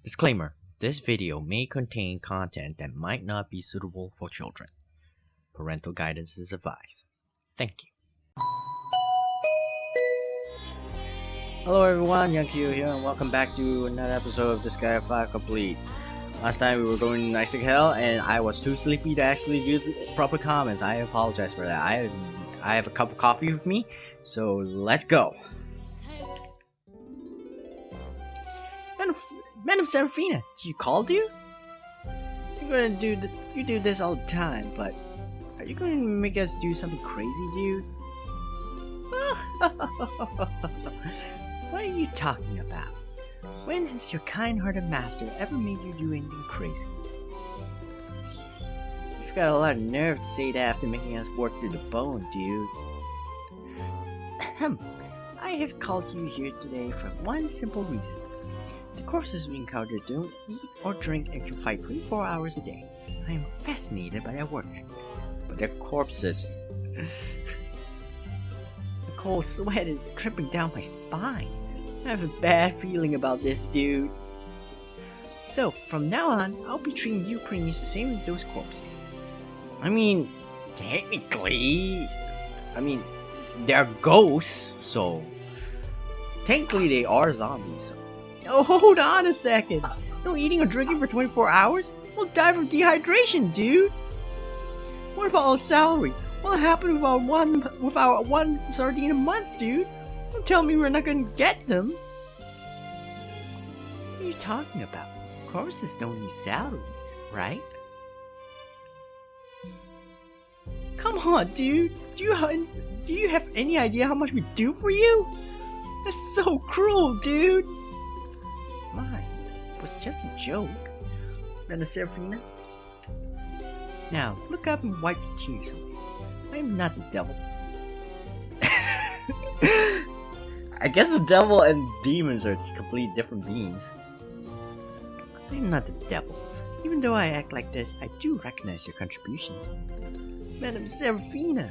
Disclaimer: this video may contain content that might not be suitable for children. Parental guidance is advised. Thank you. Hello everyone, Young Q here, and welcome back to another episode of Disgaea 5 Complete. Last time we were going nice to hell, and I was too sleepy to actually do the proper comments. I apologize for that. I have a cup of coffee with me, so let's go. Man of Serafina, did you call, dude? You do this all the time, but are you going to make us do something crazy, dude? What are you talking about? When has your kind-hearted master ever made you do anything crazy? You've got a lot of nerve to say that after making us work through the bone, dude. I have called you here today for one simple reason. The corpses we encounter don't eat or drink and can fight 24 hours a day. I am fascinated by their work, but their corpses. The cold sweat is dripping down my spine. I have a bad feeling about this, dude. So, from now on, I'll be treating you preemies the same as those corpses. I mean, technically, they're ghosts, so technically they are zombies. Oh, hold on a second. No eating or drinking for 24 hours? We'll die from dehydration, dude. What about our salary? What happened with our one sardine a month, dude? Don't tell me we're not gonna get them. What are you talking about? Corpses don't need salaries, right? Come on, dude. Do you have any idea how much we do for you? That's so cruel, dude. Mine was just a joke. Then the Serafina. Now, look up and wipe your tears away. I'm not the devil. I guess the devil and demons are completely different beings. I'm not the devil. Even though I act like this, I do recognize your contributions. Madam Serafina.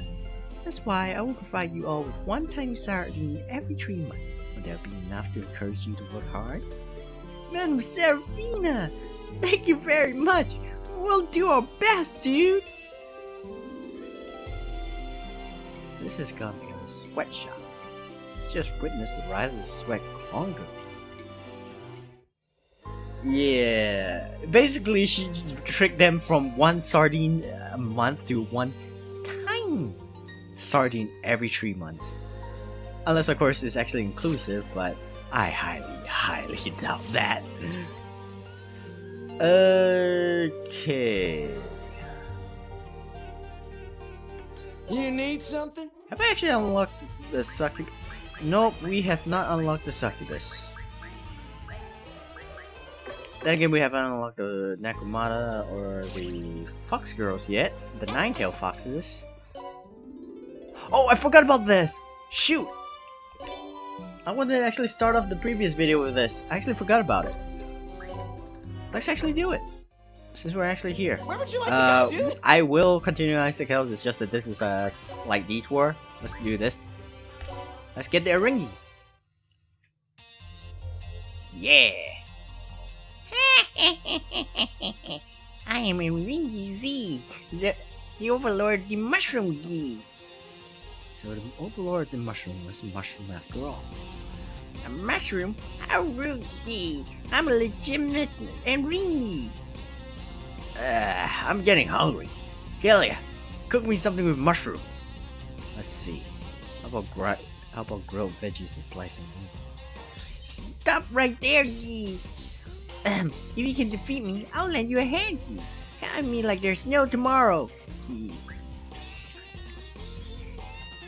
That's why I will provide you all with one tiny sardine every 3 months. Would that be enough to encourage you to work hard? Madam Serafina! Thank you very much! We'll do our best, dude! This has gone beyond a sweatshop. Just witness the rise of sweat hunger. Yeah, basically she tricked them from one sardine a month to one tiny sardine every 3 months. Unless of course it's actually inclusive, but I highly doubt that. Okay. You need something? Have I actually unlocked the succubus? Nope, we have not unlocked the succubus. Then again, we haven't unlocked the Nakumata or the Fox Girls yet. The Nine-tailed Foxes. Oh, I forgot about this! Shoot! I wanted to actually start off the previous video with this. I actually forgot about it. Let's actually do it. Since we're actually here. Where would you like to go, dude? I will continue Isaac Hills, it's just that this is a slight detour. Let's do this. Let's get there, Ringy. Yeah! I am a Ringy Z, the Overlord, the Mushroom Gee. So the Overlord, the Mushroom, was a mushroom after all. A mushroom? How rude, Gee. I'm a legitimate and Ringy. I'm getting hungry. Kelia, cook me something with mushrooms. Let's see. How about grilled veggies and slicing meat? Stop right there, Gee. If you can defeat me, I'll lend you a hand, Gee. I mean, like there's no tomorrow, Gee.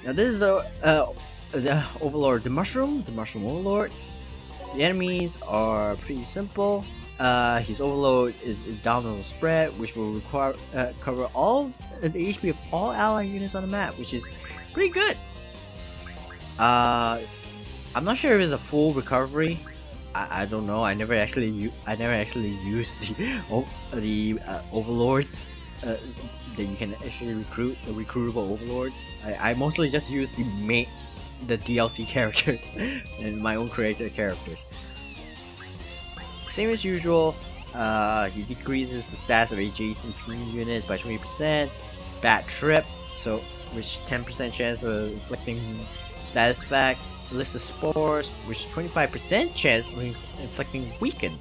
Now this is the Overlord, the Mushroom Overlord. The enemies are pretty simple. His overload is abdominal spread, which will require cover all the HP of all ally units on the map, which is pretty good. I'm not sure if it's a full recovery. I don't know. I never actually used the overlords that you can actually recruit, the recruitable overlords. I mostly just use the DLC characters and my own created characters. Same as usual, he decreases the stats of adjacent units by 20%. Bad Trip, so which 10% chance of inflicting status effects. List of Spores, which 25% chance of inflicting Weaken.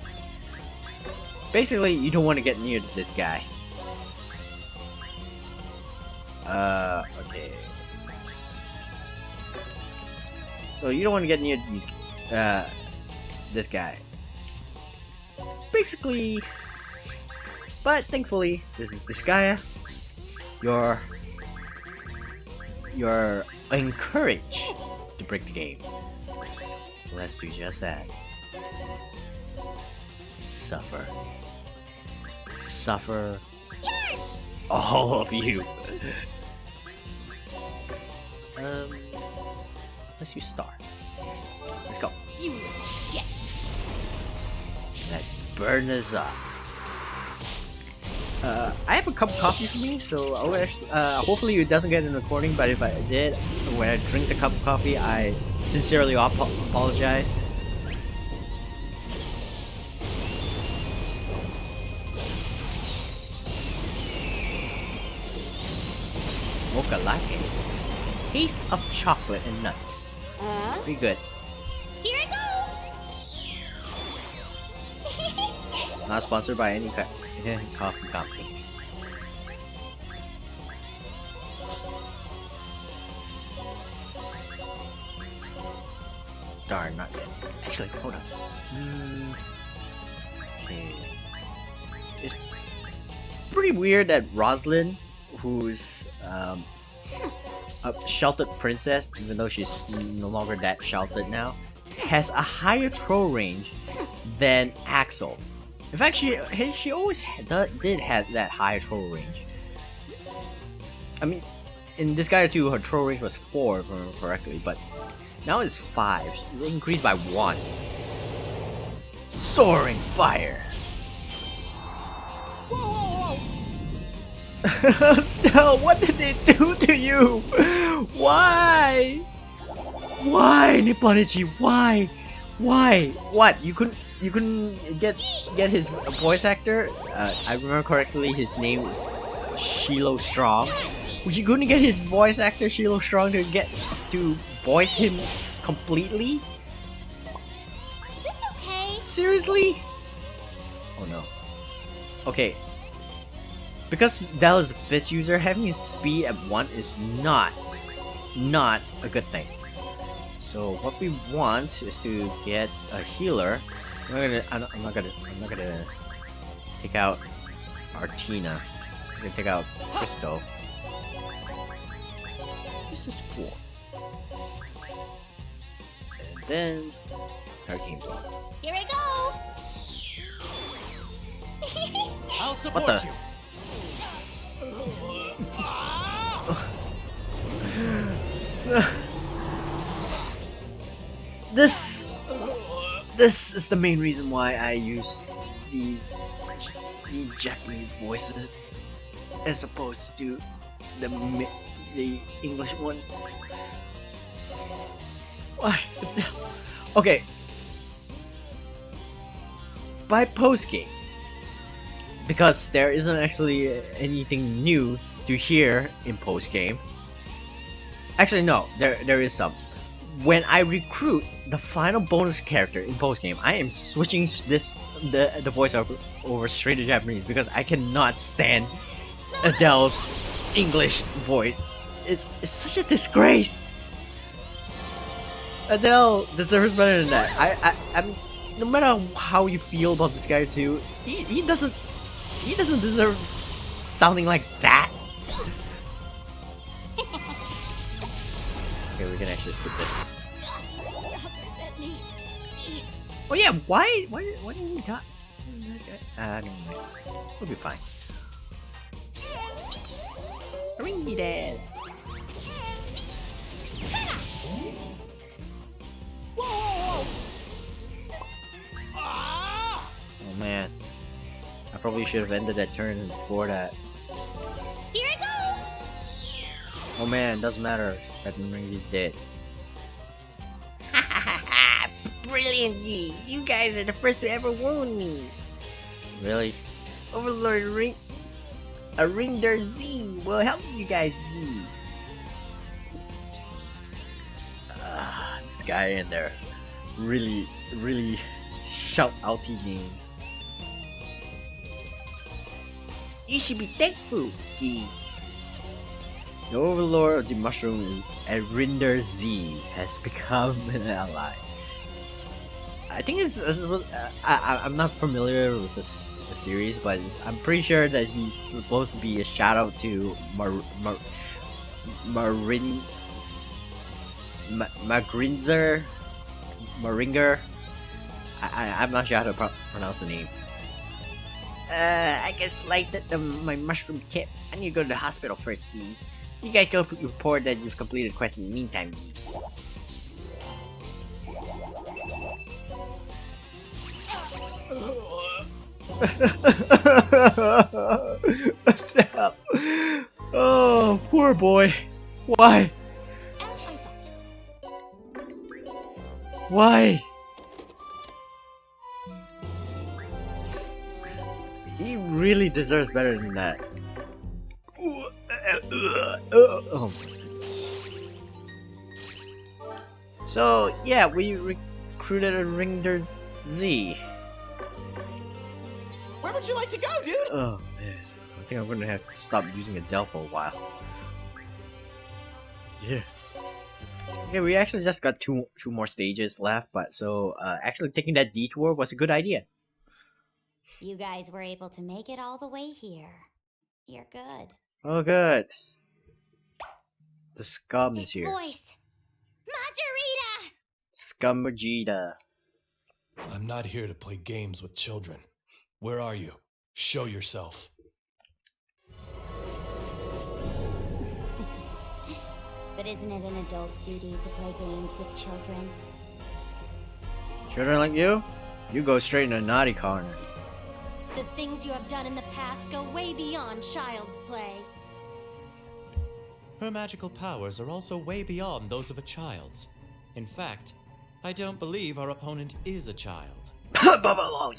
Basically, you don't want to get near this guy. Okay. So you don't want to get near these, this guy. Basically, but thankfully, this is Disgaea. You're encouraged to break the game. So let's do just that. Suffer. Suffer. All of you. Let's use Star. Let's go. You little shit. Let's burn this up. I have a cup of coffee for me, so I'll actually, hopefully it doesn't get in the recording, but if I did, when I drink the cup of coffee, I sincerely apologize. Mocha latte. Taste of chocolate and nuts. Pretty good. Here I go. Not sponsored by any coffee company. Darn, not yet. Actually, hold on. Okay. It's pretty weird that Rosalind, who's a sheltered princess, even though she's no longer that sheltered now, has a higher throw range than Axel. In fact, she always did have that high throw range. I mean, in Disgaea 2, her throw range was 4, if I remember correctly, but now it's 5. It increased by 1. Soaring fire. Whoa! Still, what did they do to you? Why? Why, Nipponichi? Why? Why? What? You couldn't get his voice actor? I remember correctly, his name is Shiloh Strong. You couldn't get his voice actor Shiloh Strong to voice him completely? Is this okay? Seriously? Oh no. Okay. Because Dell is a Fist user, having his speed at 1 is not a good thing. So what we want is to get a healer. I'm not gonna take out Artina. I'm gonna take out Crystal. This is cool. And then Hurricane Blow. Here I go. I'll support What the? you. This is the main reason why I use the Japanese voices as opposed to the English ones. Why? Okay. By post game, because there isn't actually anything new to hear in post game. Actually, no, there is some. When I recruit the final bonus character in post game, I am switching the voice over straight to Japanese because I cannot stand Adele's English voice. It's such a disgrace. Adele deserves better than that. I mean, no matter how you feel about this guy too, he doesn't deserve sounding like that. Okay, we can actually skip this. Oh yeah, why didn't he die? Never mind. We'll be fine. Ringides. Whoa! Oh man, I probably should have ended that turn before that. Here I go. Oh man, doesn't matter. That Ringi's dead. brilliant, Yi. You guys are the first to ever wound me. Really? Overlord Arinder Z will help you guys, Yi. This guy in there really shout outy names. You should be thankful, Yi. The Overlord of the Mushroom, Arinder Z, has become an ally. I think I'm not familiar with the series, but I'm pretty sure that he's supposed to be a shout out to Maringer. I'm not sure how to pronounce the name. I guess like my mushroom tip. I need to go to the hospital first, Yi. You guys go report that you've completed the quest in the meantime, Yi. Oh, poor boy. Why? As I thought. Why? He really deserves better than that. Oh my goodness. So yeah, we recruited a Ringer Z. Where would you like to go, dude? Oh man, I think I'm gonna have to stop using Adele for a while. Yeah. Okay, we actually just got two more stages left, but so actually taking that detour was a good idea. You guys were able to make it all the way here. You're good. Oh good. The scum is His here. voice. Majorita! Majorita. I'm not here to play games with children. Where are you? Show yourself. But isn't it an adult's duty to play games with children? Children like you? You go straight in the naughty corner. The things you have done in the past go way beyond child's play. Her magical powers are also way beyond those of a child's. In fact, I don't believe our opponent is a child. Baba Lolly.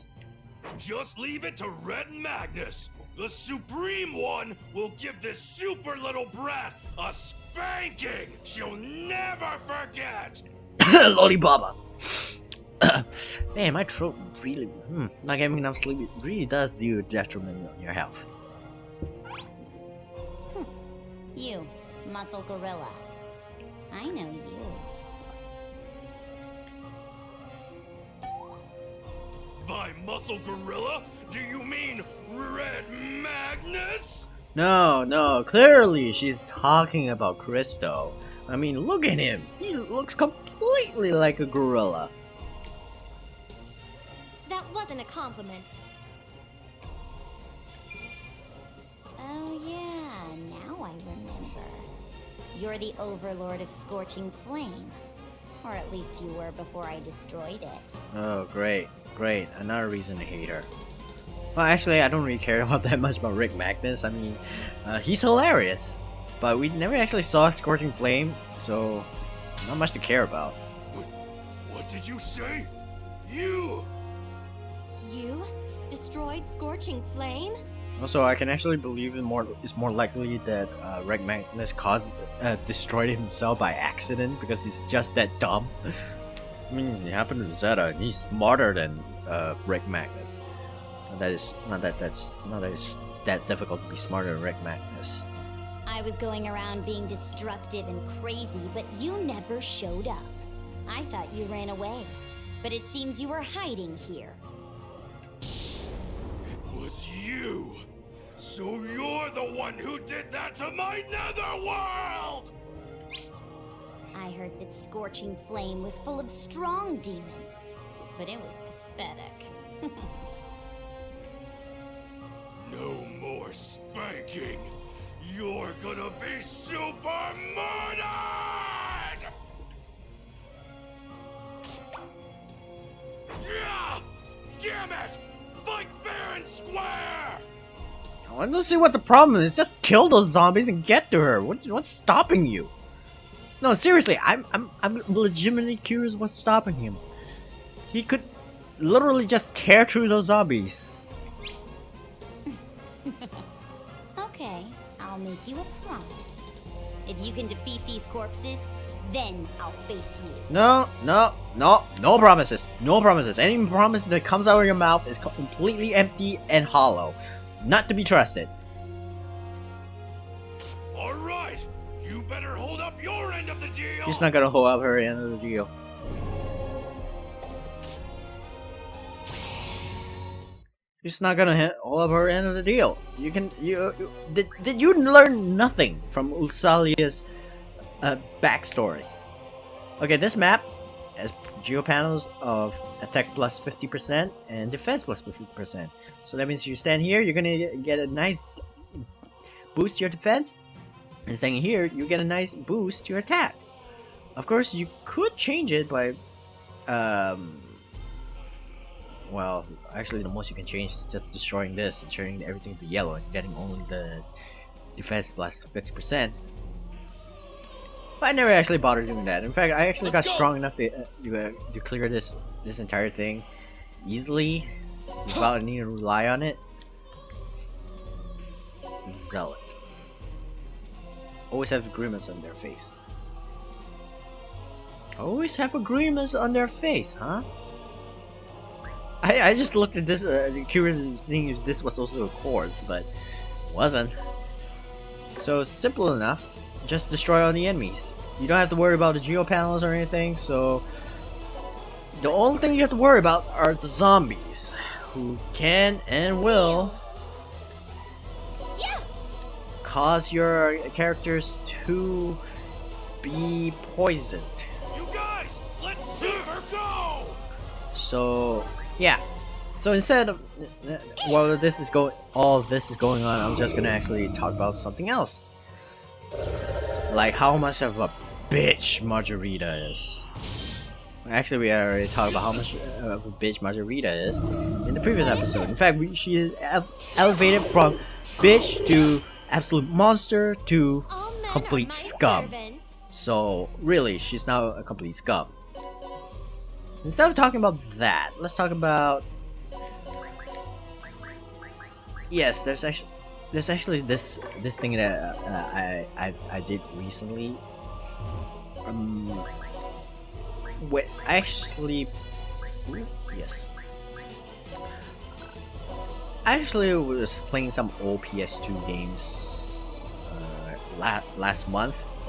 Just leave it to Red Magnus. The Supreme One will give this super little brat a spanking she'll never forget. Lolly Baba. Man, my throat really, not getting enough sleep, it really does do a detriment on your health. You, Muscle Gorilla. I know you. By Muscle Gorilla, do you mean Red Magnus? No, clearly she's talking about Crystal. I mean, look at him. He looks completely like a gorilla. That wasn't a compliment. Oh yeah, now I remember. You're the Overlord of Scorching Flame. Or at least you were before I destroyed it. Oh, great. Another reason to hate her. Well, actually, I don't really care about that much about Rick Magnus. I mean, he's hilarious. But we never actually saw Scorching Flame, so not much to care about. What did you say? You! You destroyed Scorching Flame? Also, I can actually believe it's more likely that Rick Magnus destroyed himself by accident because he's just that dumb. I mean, it happened to Zeta, and he's smarter than Rick Magnus. It's that difficult to be smarter than Rick Magnus. I was going around being destructive and crazy, but you never showed up. I thought you ran away, but it seems you were hiding here. It was you! So you're the one who did that to my netherworld! I heard that Scorching Flame was full of strong demons, but it was pathetic. No more spanking! You're gonna be super murdered! Yeah! Damn it! Fight fair and square! I don't see what the problem is. Just kill those zombies and get to her. What's stopping you? No, seriously, I'm legitimately curious what's stopping him. He could literally just tear through those zombies. Okay, I'll make you a promise. If you can defeat these corpses, then I'll face you. No promises. No promises. Any promise that comes out of your mouth is completely empty and hollow. Not to be trusted. Alright, you better hold up your end of the deal! She's not gonna hold up her end of the deal. She's not gonna hold up her end of the deal. Did you learn nothing from Ulsalia's backstory? Okay, this map has geo panels of attack plus 50% and defense plus 50%. So that means you stand here, you're gonna get a nice boost to your defense, and staying here, you get a nice boost to your attack. Of course, you could change it by, well, actually the most you can change is just destroying this and turning everything to yellow and getting only the defense plus 50%. But I never actually bothered doing that. In fact, I actually got strong enough to clear this entire thing easily without needing to rely on it. Zealot. Always have grimace on their face. Always have a grimace on their face, huh? I just looked at this, curious seeing if this was also a course, but it wasn't. So simple enough. Just destroy all the enemies. You don't have to worry about the geo panels or anything, so the only thing you have to worry about are the zombies, who can and will cause your characters to be poisoned. You guys, let's see her go! So yeah. So instead of while all this is going on, I'm just gonna actually talk about something else. Like how much of a bitch Majorita is. Actually, we already talked about how much of a bitch Majorita is in the previous episode. In fact, she is elevated from bitch to absolute monster to complete scum. So really, she's now a complete scum. Instead of talking about that, let's talk about... Yes, there's actually this thing that I did recently. I actually was playing some old PS2 games last month.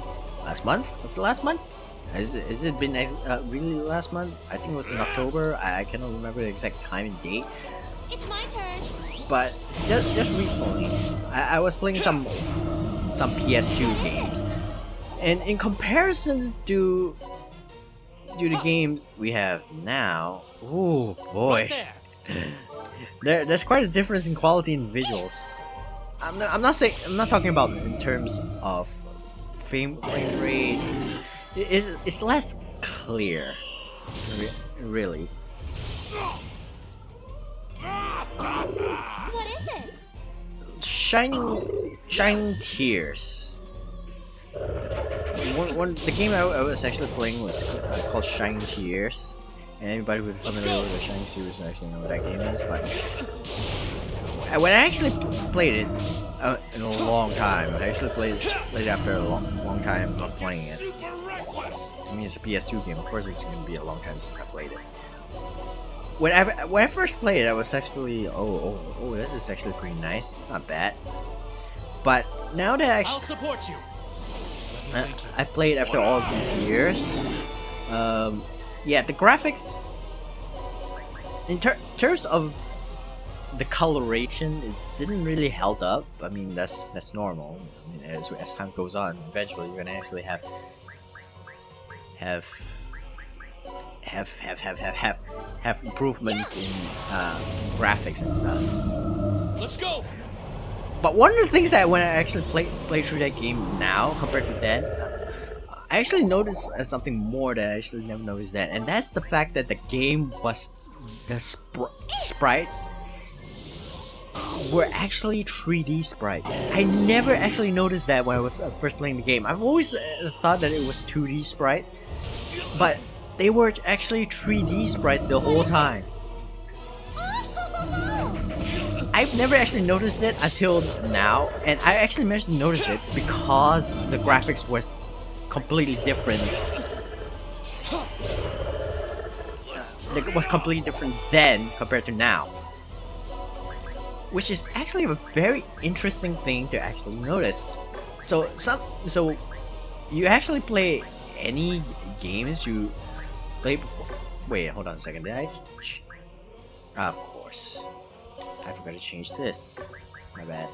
Last month? Was it last month? Has it been really last month? I think it was in October. I cannot remember the exact time and date. It's my turn. But just recently, I was playing some PS2 games, and in comparison to the games we have now, oh boy, there's quite a difference in quality and visuals. I'm not talking about in terms of frame rate. It's less clear, really. What is it? Shining Tears. The game I was actually playing was called Shining Tears, and anybody who's familiar with the Shining series will actually know what that game is. But when I actually played it in a long time, I actually played it after a long time of playing it. I mean, it's a PS2 game. Of course, it's going to be a long time since I played it. When I first played it, I was actually this is actually pretty nice. It's not bad. But now that I'll support you. I played after all these years, yeah, the graphics in terms of the coloration, it didn't really held up. I mean, that's normal. I mean, as time goes on, eventually you're gonna actually have improvements in graphics and stuff. Let's go. But one of the things that when I actually play through that game now compared to then, I actually noticed something more that I actually never noticed then, and that's the fact that the game was the sprites were actually 3D sprites. I never actually noticed that when I was first playing the game. I've always thought that it was 2D sprites, but they were actually 3D sprites the whole time. I've never actually noticed it until now, and I actually managed to notice it because the graphics was completely different. It was completely different then compared to now, which is actually a very interesting thing to actually notice. So you actually play any games you played before? Wait, hold on a second. Did I? Of course. I forgot to change this. My bad.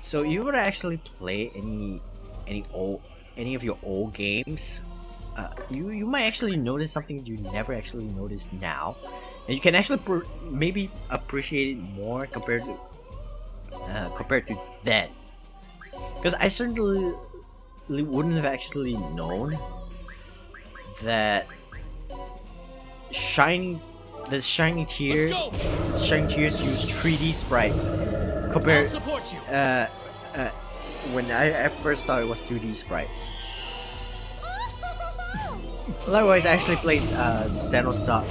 So you would actually play any of your old games? You might actually notice something you never actually noticed now, and you can actually maybe appreciate it more compared to then. Because I certainly wouldn't have actually known that the shiny tears use 3D sprites compared when I first thought it was 2D sprites. Likewise, I actually played Xenosaga.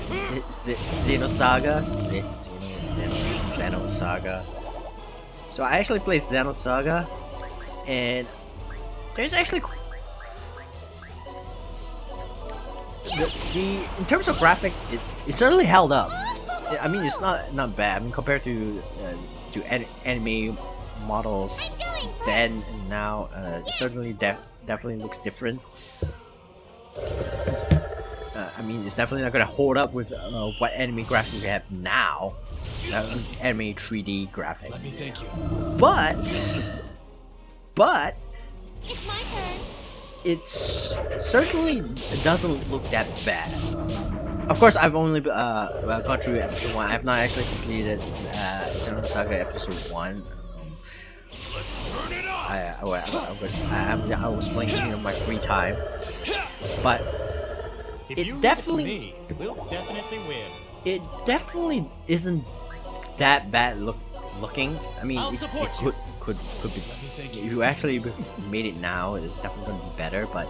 So I actually played Xenosaga, and there's actually in terms of graphics, it certainly held up. I mean, it's not bad. I mean, compared to anime models then and now, it certainly definitely looks different. I mean, it's definitely not gonna hold up with what anime graphics we have now, anime 3D graphics. Let me thank you. But It's my turn. it certainly doesn't look that bad. Of course, I've only gone through episode 1. I have not actually completed Xenosaga episode 1. I was playing it in my free time, but it definitely we'll definitely win. It definitely isn't that bad looking. I mean, it could be. If you actually made it now, it's definitely gonna be better. But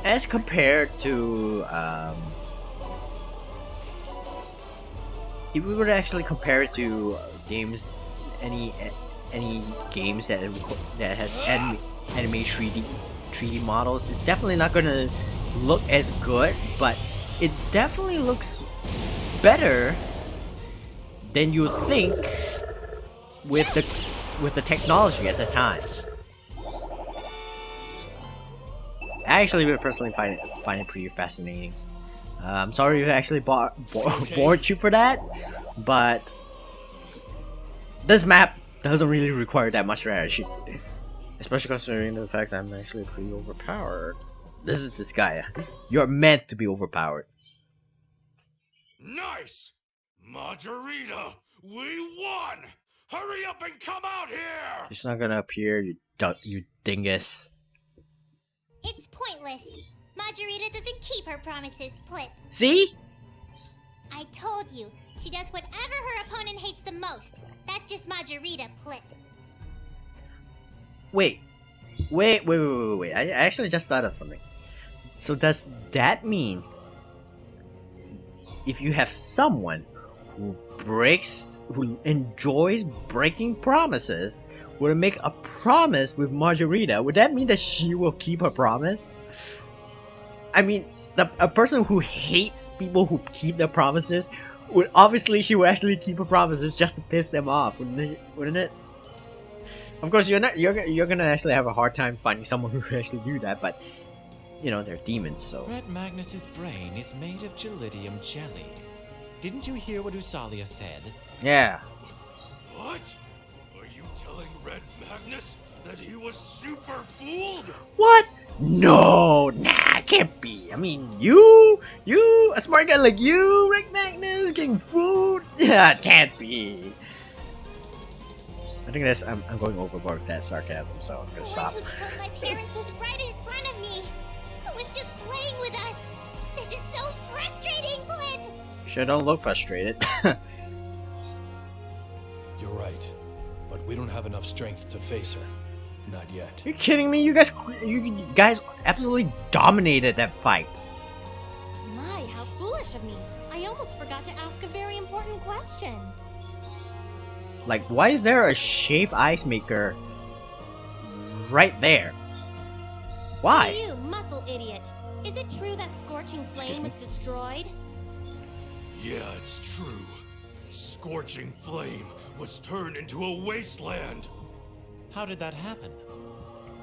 as compared to if we were to actually compare it to games, any games that has anime 3D models, it's definitely not gonna look as good, but it definitely looks better than you would think with the technology at the time. I actually would personally find it pretty fascinating. I'm sorry if I actually bored you for that, but this map doesn't really require that much strategy, especially considering the fact that I'm actually pretty overpowered. This is Disgaea. You're meant to be overpowered. Nice! Majorita, we won! Hurry up and come out here! It's not gonna appear, you dingus. It's pointless. Majorita doesn't keep her promises, Plip. See? I told you, she does whatever her opponent hates the most. That's just Majorita, Plip. Wait. I actually just thought of something. So does that mean if you have someone who enjoys breaking promises, were to make a promise with Majorita, would that mean that she will keep her promise? I mean, a person who hates people who keep their promises would she would actually keep her promises just to piss them off, wouldn't it? Of course, you're gonna actually have a hard time finding someone who would actually do that, but you know, they're demons, so. Red Magnus's brain is made of gelidium jelly. Didn't you hear what Usalia said? Yeah. What? Are you telling Red Magnus that he was super fooled? What? No, nah, can't be. I mean, you, a smart guy like you, Red Magnus, getting fooled? Yeah, it can't be. I think I'm going overboard with that sarcasm, so I'm gonna stop. The one who killed my parents was right in front of me. Who was just playing with us. This is so frustrating, Blip. Sure, don't look frustrated. You're right, but we don't have enough strength to face her. Not yet. Are you kidding me? You guys absolutely dominated that fight. My, how foolish of me. I almost forgot to ask a very important question. Like, why is there a shaved ice maker right there? Why? Hey, you muscle idiot. Is it true that Scorching Flame was destroyed? Yeah, it's true. Scorching Flame was turned into a wasteland. How did that happen?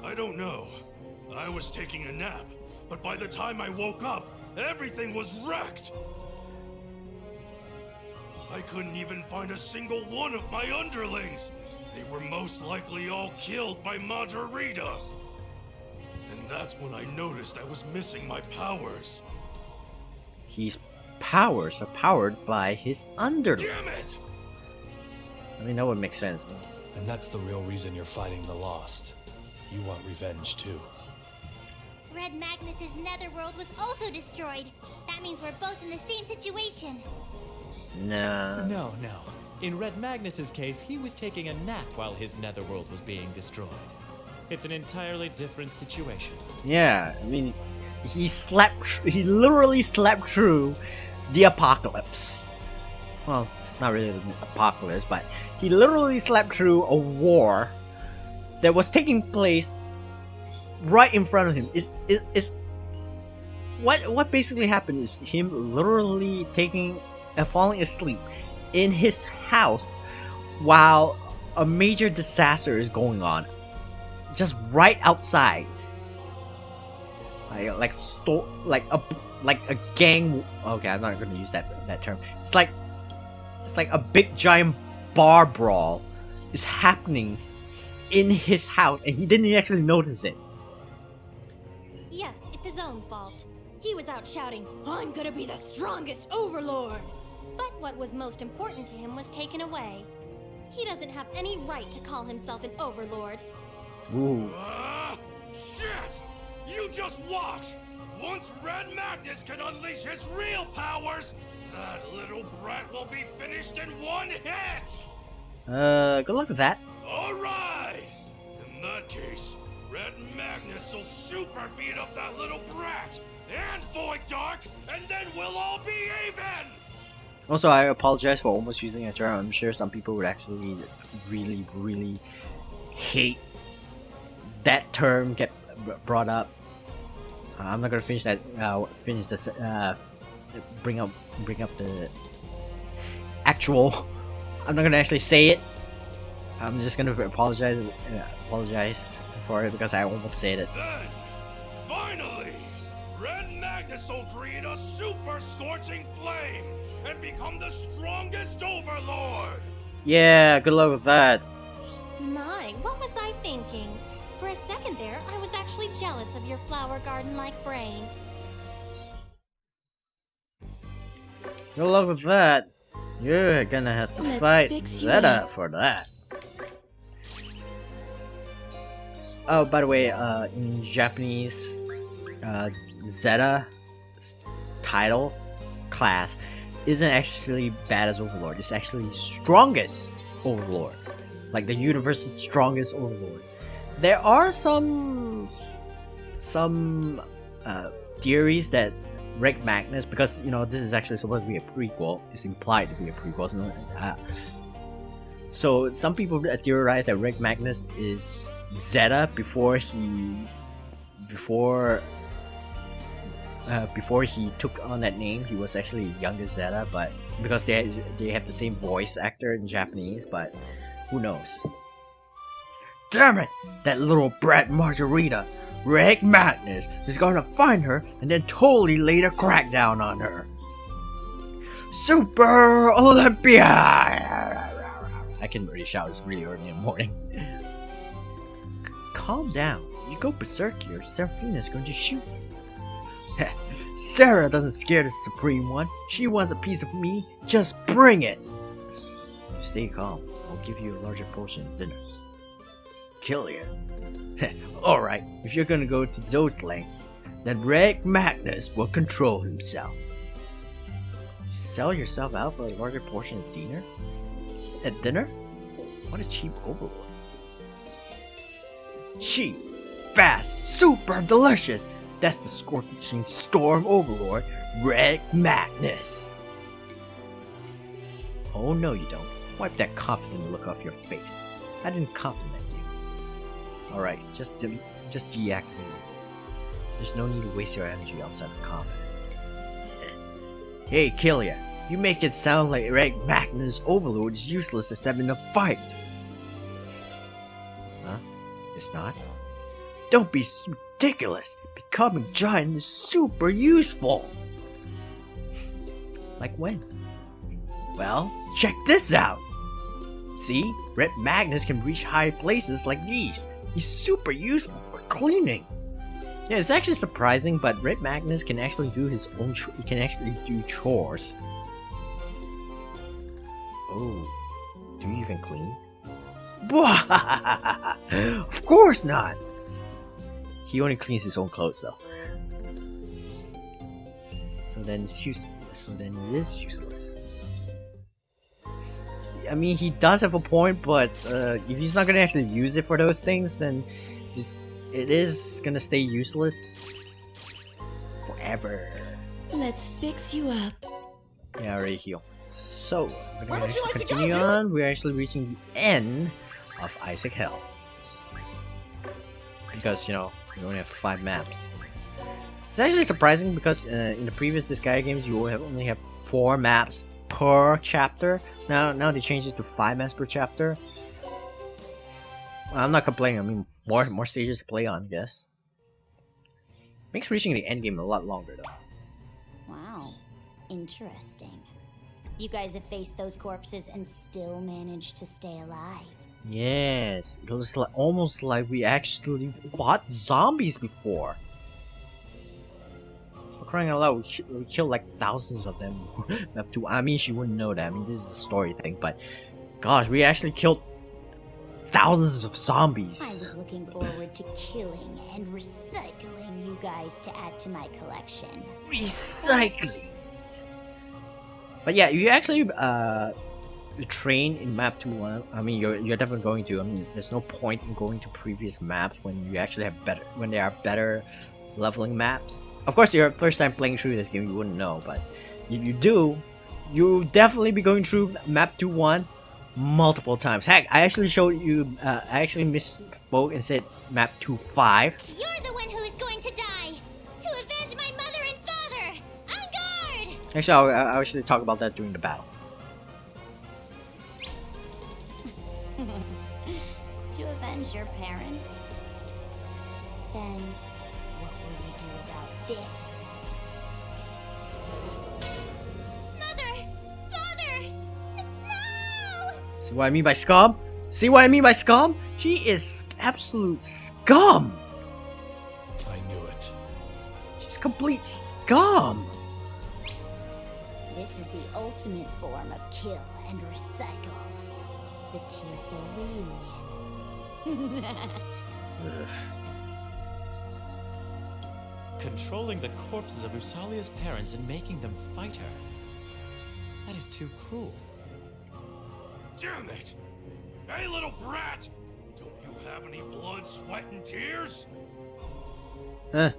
I don't know. I was taking a nap, but by the time I woke up, everything was wrecked. I couldn't even find a single one of my underlings. They were most likely all killed by Majorita. And that's when I noticed I was missing my powers. His powers are powered by his underlings. Damn it! I mean, that would make sense. And that's the real reason you're fighting the Lost. You want revenge too. Red Magnus's netherworld was also destroyed. That means we're both in the same situation. Nah. No. In Red Magnus's case, he was taking a nap while his netherworld was being destroyed. It's an entirely different situation. Yeah, I mean, he literally slept through the apocalypse. Well, it's not really an apocalypse, but he literally slept through a war that was taking place right in front of him. What basically happened is him literally falling asleep in his house while a major disaster is going on, just right outside. Like a gang. Okay, I'm not gonna use that term. It's like a big giant bar brawl is happening in his house, and he didn't actually notice it. Yes, it's his own fault. He was out shouting, "I'm gonna be the strongest overlord!" But what was most important to him was taken away. He doesn't have any right to call himself an overlord. Ooh. Shit! You just watch! Once Red Magnus can unleash his real powers, that little brat will be finished in one hit! Good luck with that. Alright! In that case, Red Magnus will super beat up that little brat and Void Dark, and then we'll all be even! Also, I apologize for almost using a term. I'm sure some people would actually really, really hate that term get brought up. I'm not gonna finish that. Finish this. Bring up the actual. I'm not gonna actually say it. I'm just gonna apologize for it because I almost said it. Then, finally, Red Magnus will create a super scorching flame and become the strongest overlord. Yeah, good luck with that. My, what was I thinking? For a second there, I was actually jealous of your flower garden-like brain. Good luck with that. You're gonna have to fight Zeta for that. Oh, by the way, in Japanese, Zeta title class isn't actually badass overlord. It's actually strongest overlord, like the universe's strongest overlord. There are some theories that Red Magnus, because this is actually supposed to be a prequel. It's implied to be a prequel. So some people theorize that Red Magnus is Zeta before he took on that name. He was actually younger Zeta, but because they have the same voice actor in Japanese, but who knows? Damn it! That little brat Majorita, Red Magnus, is gonna find her and then totally lay the crackdown on her. Super Olympia! I can really shout, it's really early in the morning. Calm down. You go berserk here, Seraphina's going to shoot you. Sarah doesn't scare the Supreme One. She wants a piece of me. Just bring it. Stay calm. I'll give you a larger portion of dinner. Kill you. Alright, if you're gonna go to those lengths, then Red Magnus will control himself. Sell yourself out for a larger portion of dinner? At dinner? What a cheap overlord. cheap, fast, super delicious. That's the Scorching Storm Overlord, Red Magnus. Oh no you don't. Wipe that confident look off your face. I didn't compliment you. Alright, just deactivate it. There's no need to waste your energy outside of combat. Hey Killia, you make it sound like Red Magnus Overlord is useless except in a fight. Huh? It's not? Don't be ridiculous! Becoming giant is super useful! Like when? Well, check this out! See? Red Magnus can reach high places like these. He's super useful for cleaning. Yeah, it's actually surprising, but Red Magnus can actually do his own he can actually do chores. Oh, do you even clean? Of course not! He only cleans his own clothes though. So then it's useless. So then it is useless. I mean, he does have a point, but if he's not gonna actually use it for those things, then it is gonna stay useless forever. Let's fix you up. Yeah, I already heal. So, we're gonna actually continue on. We're actually reaching the end of Isaac Hell. Because, you know, we only have 5 maps. It's actually surprising because in the previous Disgaea games, you only have 4 maps per chapter. Now they changed it to 5 maps per chapter. Well, I'm not complaining. I mean, more stages to play on, I guess. Makes reaching the end game a lot longer, though. Wow, interesting. You guys have faced those corpses and still managed to stay alive. Yes, it looks like almost like we actually fought zombies before. For crying out loud, we killed like thousands of them. Map 2. I mean, she wouldn't know that. I mean, this is a story thing, but gosh, we actually killed thousands of I zombies. was looking forward to killing and recycling you guys to add to my collection. Recycling. But yeah, you actually train in map 2. I mean, you're definitely going to. I mean, there's no point in going to previous maps when you actually have when there are better leveling maps. Of course, your first time playing through this game, you wouldn't know, but if you do, you'll definitely be going through map 2-1 multiple times. Heck, I actually showed you. I actually misspoke and said map 2-5. You're the one who is going to die! To avenge my mother and father! On guard! Actually, I'll actually talk about that during the battle. To avenge your parents? Then, what will you do about this? Mother! Father! No! See what I mean by scum? See what I mean by scum? She is absolute scum! I knew it. She's complete scum! This is the ultimate form of kill and recycle. The tearful reunion. Controlling the corpses of Rusalia's parents and making them fight her. That is too cruel. Damn it! Hey, little brat! Don't you have any blood, sweat, and tears? Huh.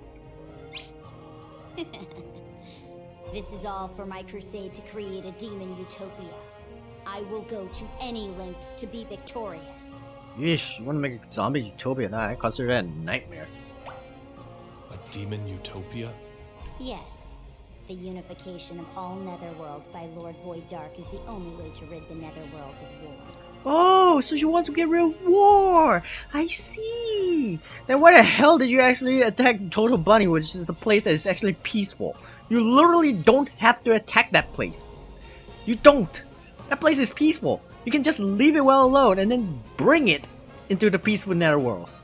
This is all for my crusade to create a demon utopia. I will go to any lengths to be victorious. Yeesh, you wanna make a zombie utopia? Nah, I consider that a nightmare. A demon utopia? Yes, the unification of all netherworlds by Lord Void Dark is the only way to rid the netherworlds of war. Oh, so she wants to get rid of war! I see! Then why the hell did you actually attack Total Bunny, which is a place that is actually peaceful? You literally don't have to attack that place. You don't! That place is peaceful. You can just leave it well alone and then bring it into the peaceful netherworlds.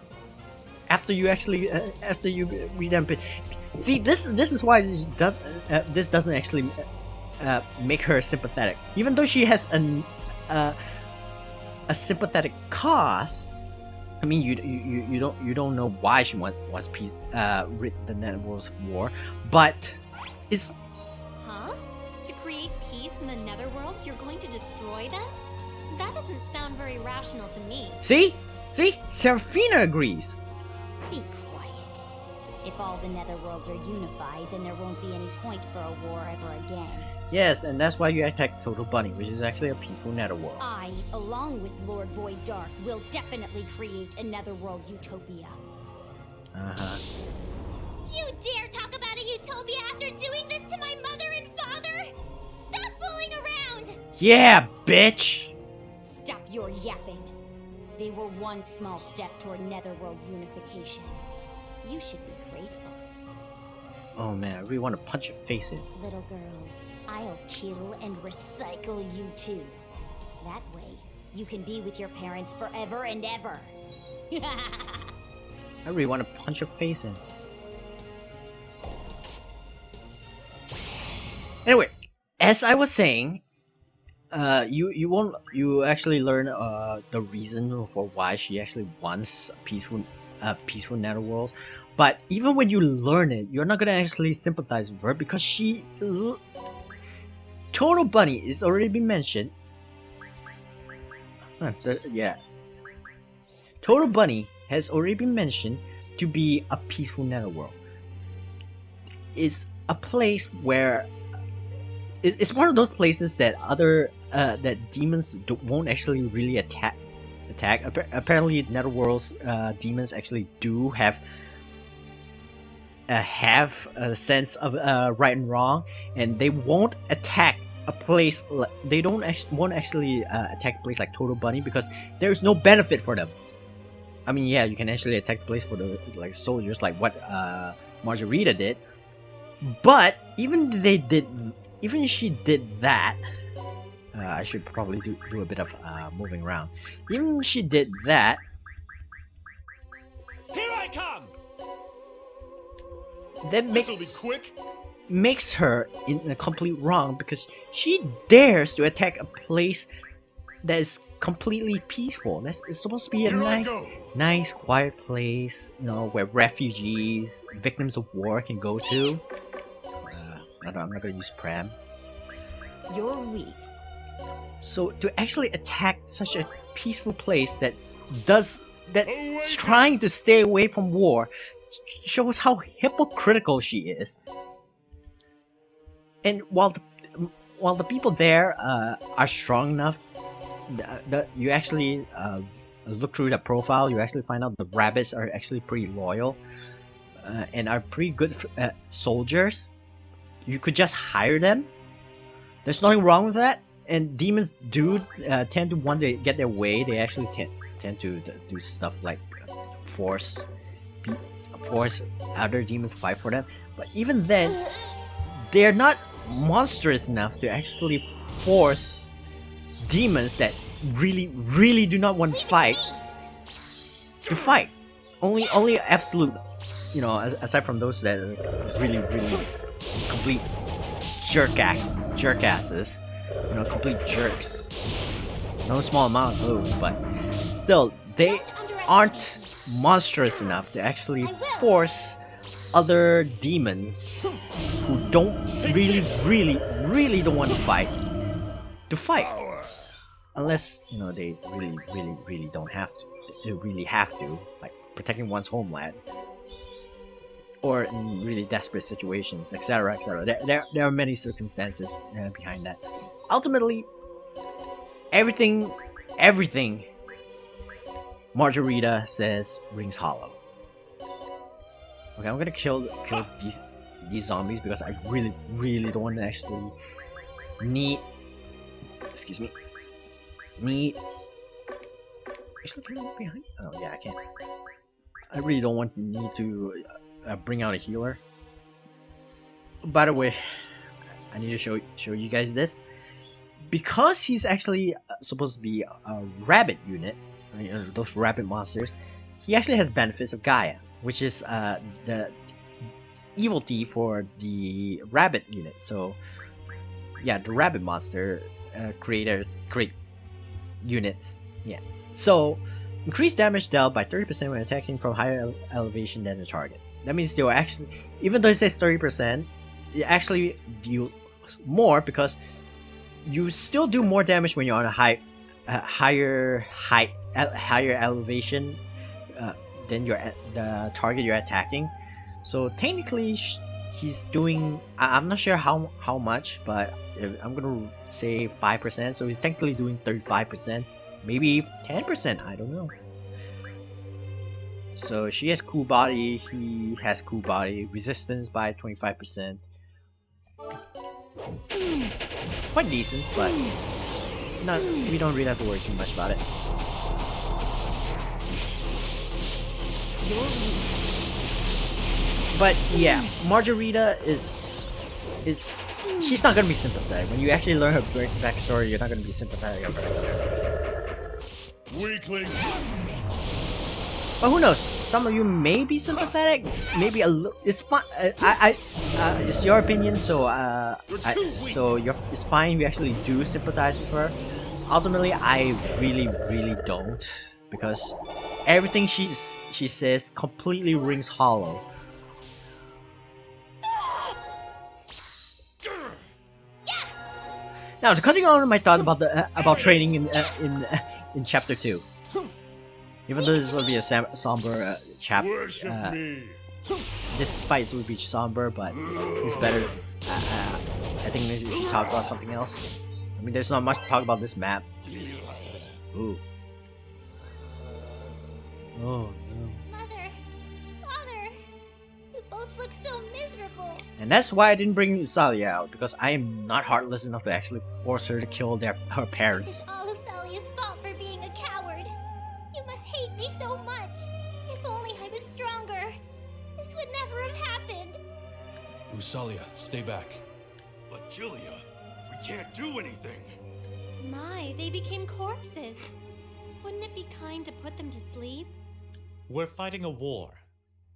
After you actually, after you read them. See, this is why this doesn't actually make her sympathetic. Even though she has a sympathetic cause, I mean, you don't know why she wants peace, rid the netherworlds of war, but it's. Huh? To create peace in the netherworlds, you're going to destroy them? That doesn't sound very rational to me. See? Seraphina agrees. Be quiet. If all the netherworlds are unified, then there won't be any point for a war ever again. Yes, and that's why you attack Total Bunny, which is actually a peaceful netherworld. I, along with Lord Void Dark, will definitely create a netherworld utopia. You dare talk about a utopia after doing this to my mother and father? Stop fooling around! Yeah, bitch! Stop your yapping. They were one small step toward netherworld unification. You should be grateful. Oh man, I really want to punch your face in. Little girl, I'll kill and recycle you too. That way, you can be with your parents forever and ever. I really want to punch your face in. Anyway, as I was saying, you actually learn the reason for why she actually wants peaceful netherworlds. But even when you learn it, you're not gonna actually sympathize with her because Total Bunny is already been mentioned. Yeah, Total Bunny has already been mentioned to be a peaceful netherworld. It's a place where it's one of those places that that demons won't actually really attack. Apparently, netherworld's demons actually do have a sense of right and wrong, and they won't attack a place. They won't actually attack a place like Total Bunny because there's no benefit for them. I mean, yeah, you can actually attack the place for the soldiers, like what Majorita did. But even she did that, I should probably do a bit of moving around. Even she did that. Here I come! That This'll be quick. makes her in a complete wrong because she dares to attack a place that is completely peaceful. It's supposed to be a nice, quiet place, you know, where refugees, victims of war can go to. I'm not gonna use pram. You're weak. So to actually attack such a peaceful place that's trying to stay away from war shows how hypocritical she is. And while the people there are strong enough, you actually look through the profile, you actually find out the rabbits are actually pretty loyal and are pretty good soldiers. You could just hire them. There's nothing wrong with that. And demons do tend to want to get their way. They actually tend to do stuff like force other demons to fight for them. But even then, they're not monstrous enough to actually force demons that really do not want to fight. Only absolute, you know, aside from those that are really complete jerkasses, you know, complete jerks. No small amount of those, but still, they aren't monstrous enough to actually force other demons who don't really don't want to fight. Unless, you know, they really don't have to. They really have to, like protecting one's homeland, or in really desperate situations, etc., etc. There are many circumstances behind that. Ultimately, everything Majorita says rings hollow. Okay, I'm gonna kill these zombies because I really don't want to actually need. Excuse me. Actually, can I look behind? Oh yeah, I can't. I really don't want to need to bring out a healer. By the way, I need to show you guys this. Because he's actually supposed to be a rabbit unit, those rabbit monsters, he actually has benefits of Gaea, which is the evil tea for the rabbit unit. So yeah, the rabbit monster create units. Yeah. So increase damage dealt by 30% when attacking from higher elevation than the target. That means they'll actually, even though it says 30%, it actually deal more because you still do more damage when you're on a higher elevation than the target you're attacking. So technically, he's doing. I'm not sure how much, but I'm gonna say 5%. So he's technically doing 35%, maybe 10%. I don't know. So she has cool body. He has cool body. Resistance by 25%. Quite decent, but not. We don't really have to worry too much about it. But yeah, Majorita she's not gonna be sympathetic. When you actually learn her backstory, you're not gonna be sympathetic of her. Weaklings! But who knows? Some of you may be sympathetic. Maybe a little. It's fine. It's your opinion, so it's fine. We actually do sympathize with her. Ultimately, I really don't, because everything she says completely rings hollow. Now, to continue on my thought about training in chapter 2. Even though this will be a somber chapter, this fight will be somber, but it's better. I think maybe we should talk about something else. I mean, there's not much to talk about this map. Ooh. Oh no. Mother, Father, you both look so miserable. And that's why I didn't bring Usalia out, because I am not heartless enough to actually force her to kill her parents. This is all of Salia's fault for being a coward. You must hate me so much. If only I was stronger, this would never have happened. Usalia, stay back. But Kilia, we can't do anything. My, they became corpses. Wouldn't it be kind to put them to sleep? We're fighting a war.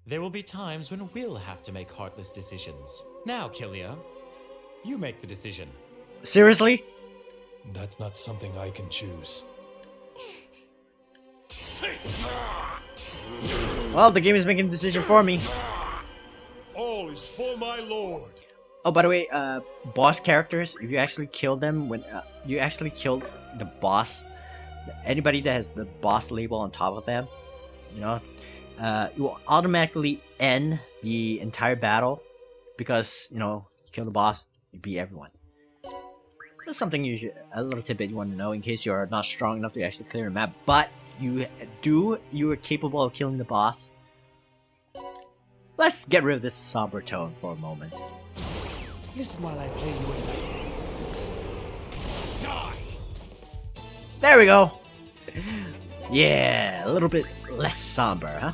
There will be times when we'll have to make heartless decisions. Now, Kilia, you make the decision. Seriously? That's not something I can choose. Well, the game is making a decision for me. All is for my lord. Oh, by the way, boss characters, if you actually kill them when you actually kill the boss, anybody that has the boss label on top of them, you know, you will automatically end the entire battle, because, you know, you kill the boss, you beat everyone. That's something a little tidbit you want to know in case you're not strong enough to actually clear a map, but you are capable of killing the boss. Let's get rid of this somber tone for a moment. Listen while I play you a nightmare. Oops. Die! There we go! Yeah, a little bit less somber, huh?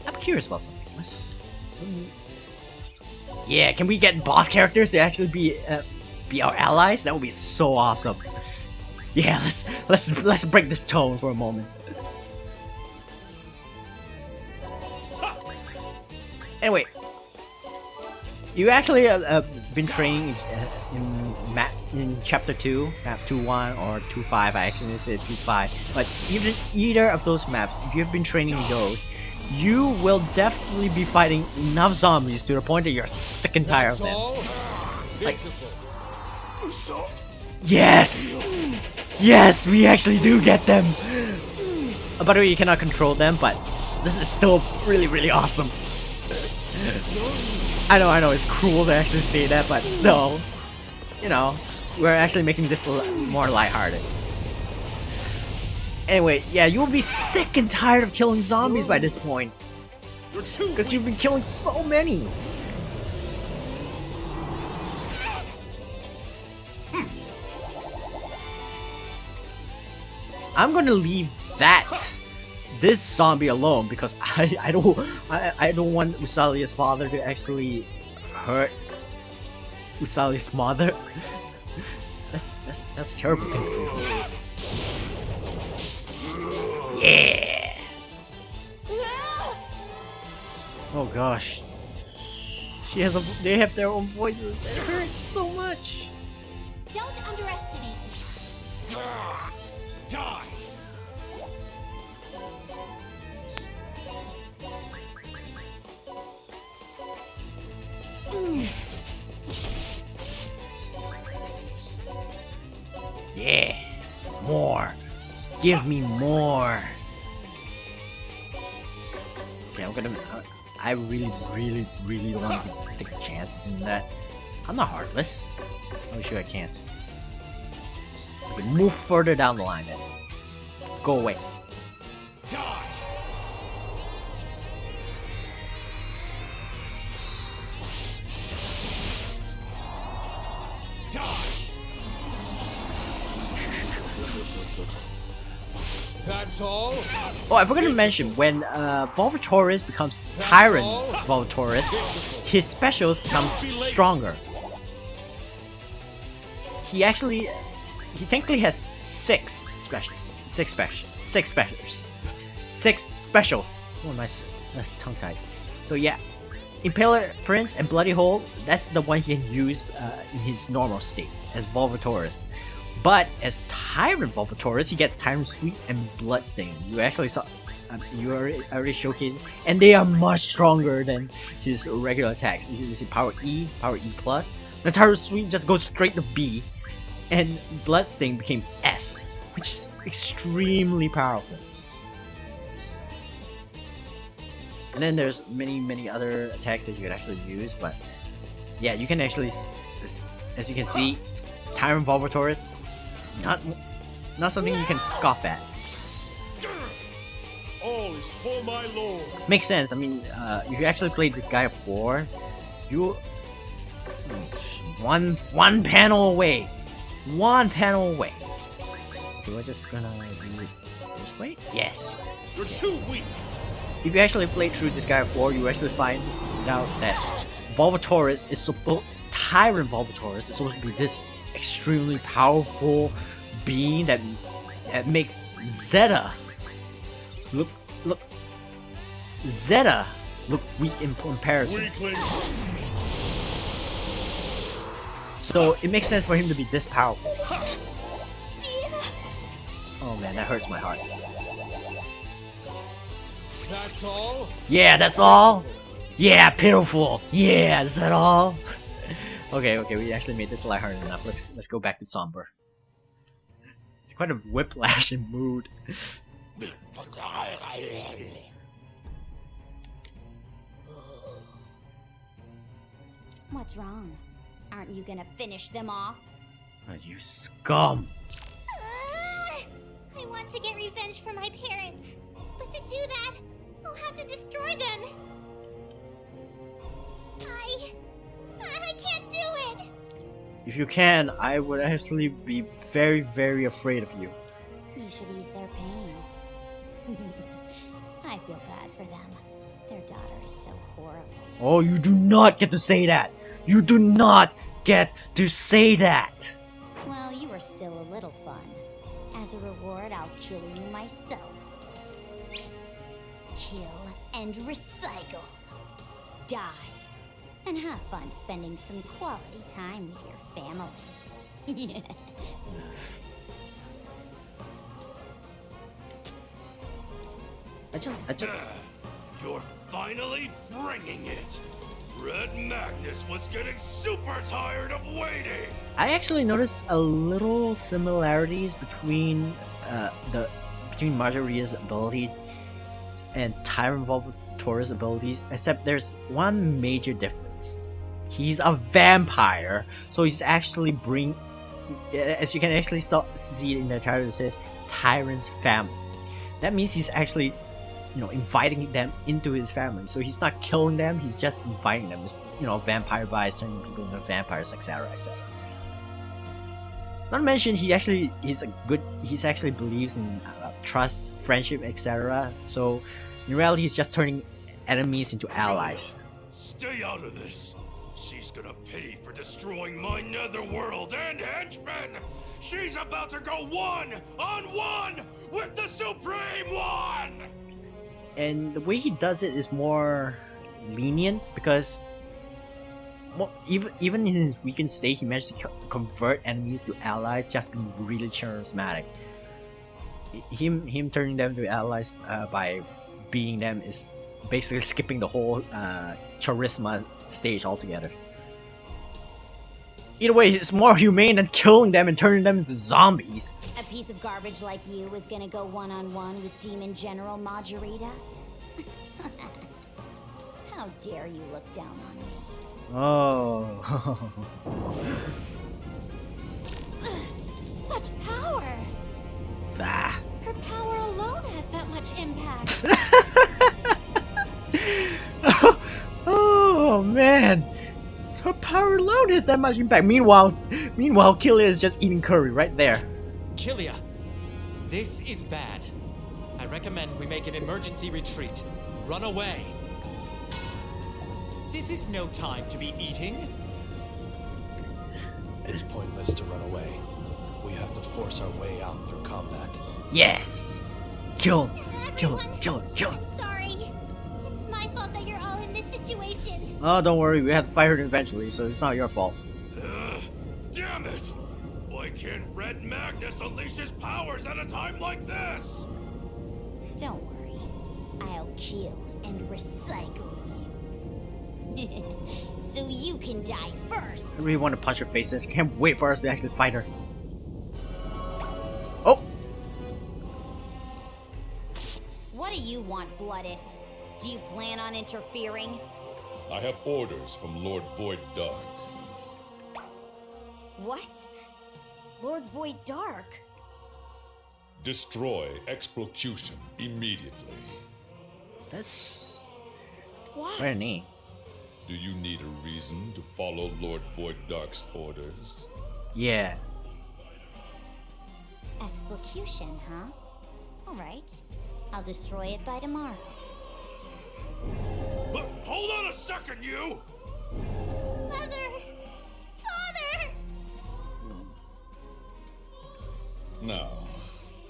I'm curious about something. Yeah, can we get boss characters to actually be our allies? That would be so awesome. Yeah, let's break this tone for a moment. Anyway, you actually been training in chapter 2, map 2.1 or 2.5. I accidentally said 2.5, but even either of those maps, if you've been training in those, you will definitely be fighting enough zombies to the point that you're sick and tired of them. Like, yes! Yes, we actually do get them! By the way, you cannot control them, but this is still really awesome. I know, it's cruel to actually say that, but still, you know, we're actually making this more lighthearted. Anyway, yeah, you'll be sick and tired of killing zombies by this point. Because you've been killing so many. I'm gonna leave this zombie alone, because I don't want Usalia's father to actually hurt Usalia's mother. That's a terrible thing to do. Yeah. Oh gosh. They have their own voices. That hurts so much. Don't underestimate me. Die! Yeah. Give me more. Okay, I'm gonna. I really want to take a chance of doing that. I'm not heartless. Oh, sure I can't. Okay, move further down the line then. Go away. Die! That's all? Oh, I forgot to mention, when Volvatoris becomes Tyrant Volvatoris, his specials become stronger. He technically has six specials. Oh, nice, tongue tied. So yeah, Impaler Prince and Bloody Hole, that's the one he can use in his normal state as Volvatoris. But as Tyrant Volvatoris, he gets Tyrant Sweep and Bloodstain. You actually saw, you already showcased, and they are much stronger than his regular attacks. You see Power E plus. The Tyrant Sweep just goes straight to B, and Bloodstain became S, which is extremely powerful. And then there's many other attacks that you can actually use, but yeah, you can actually, as you can see, Tyrant Volvatoris, not something you can scoff at. All is for my lord. Makes sense. I mean, if you actually played Disgaea 4, you one panel away. So we're just gonna do it this way. Yes. You're too weak. If you actually play through Disgaea 4, you actually find out that Volvatoris is Tyrant Volvatoris is supposed to be this extremely powerful being that makes Zeta look weak in comparison. Weaklings. So it makes sense for him to be this powerful. Oh man, that hurts my heart. That's all? Yeah, that's all. Yeah, pitiful. Yeah, is that all? Okay, we actually made this lighthearted enough. Let's go back to somber. It's quite a whiplash in mood. What's wrong? Aren't you gonna finish them off? Oh, you scum! I want to get revenge for my parents, but to do that, I'll have to destroy them. I can't do it. If you can, I would actually be very afraid of you. You should ease their pain. I feel bad for them. Their daughter is so horrible. Oh, you do not get to say that! You do not get to say that! Well, you were still a little fun. As a reward, I'll kill you myself. Kill and recycle. Die. And have fun spending some quality time with your family. I just You're finally bringing it. Red Magnus was getting super tired of waiting. I actually noticed a little similarities between Majorita's ability and Tyrant Volvatoris' abilities, except there's one major difference. He's a vampire, so he's actually as you can actually see in the title, it says Tyrant's family. That means he's actually, inviting them into his family. So he's not killing them, he's just inviting them. This, vampire bias, turning people into vampires, etc., etc. Not to mention, he actually believes in trust, friendship, etc. So in reality, he's just turning enemies into allies. Stay out of this. She's gonna pay for destroying my netherworld and henchmen. She's about to go one-on-one with the Supreme One. And the way he does it is more lenient because, even in his weakened state, he managed to convert enemies to allies, just being really charismatic. Him turning them to allies by being them is basically skipping the whole charisma stage altogether. Either way, it's more humane than killing them and turning them into zombies. A piece of garbage like you was gonna go one-on-one with Demon General Majorita? How dare you look down on me? Oh. Such power! Ah. Her power alone has that much impact. Oh man. Her power alone has that much impact. Meanwhile, Killia is just eating curry right there. Killia, this is bad. I recommend we make an emergency retreat. Run away. This is no time to be eating. It's pointless to run away. We have to force our way out through combat. Yes. Kill him. Kill him. Kill him. Kill him. I'm sorry. It's my fault that you're all in this situation. Oh, don't worry. We have to fight her eventually, so it's not your fault. Damn it! Why can't Red Magnus unleash his powers at a time like this? Don't worry. I'll kill and recycle you. So you can die first. I really want to punch her faces. I can't wait for us to actually fight her. Oh! What do you want, Bloodus? Do you plan on interfering? I have orders from Lord Void Dark. What? Lord Void Dark? Destroy Explocution immediately. That's What? very neat. Do you need a reason to follow Lord Void Dark's orders? Yeah. Explocution, huh? Alright. I'll destroy it by tomorrow. But hold on a second, you! Mother! Father! Now,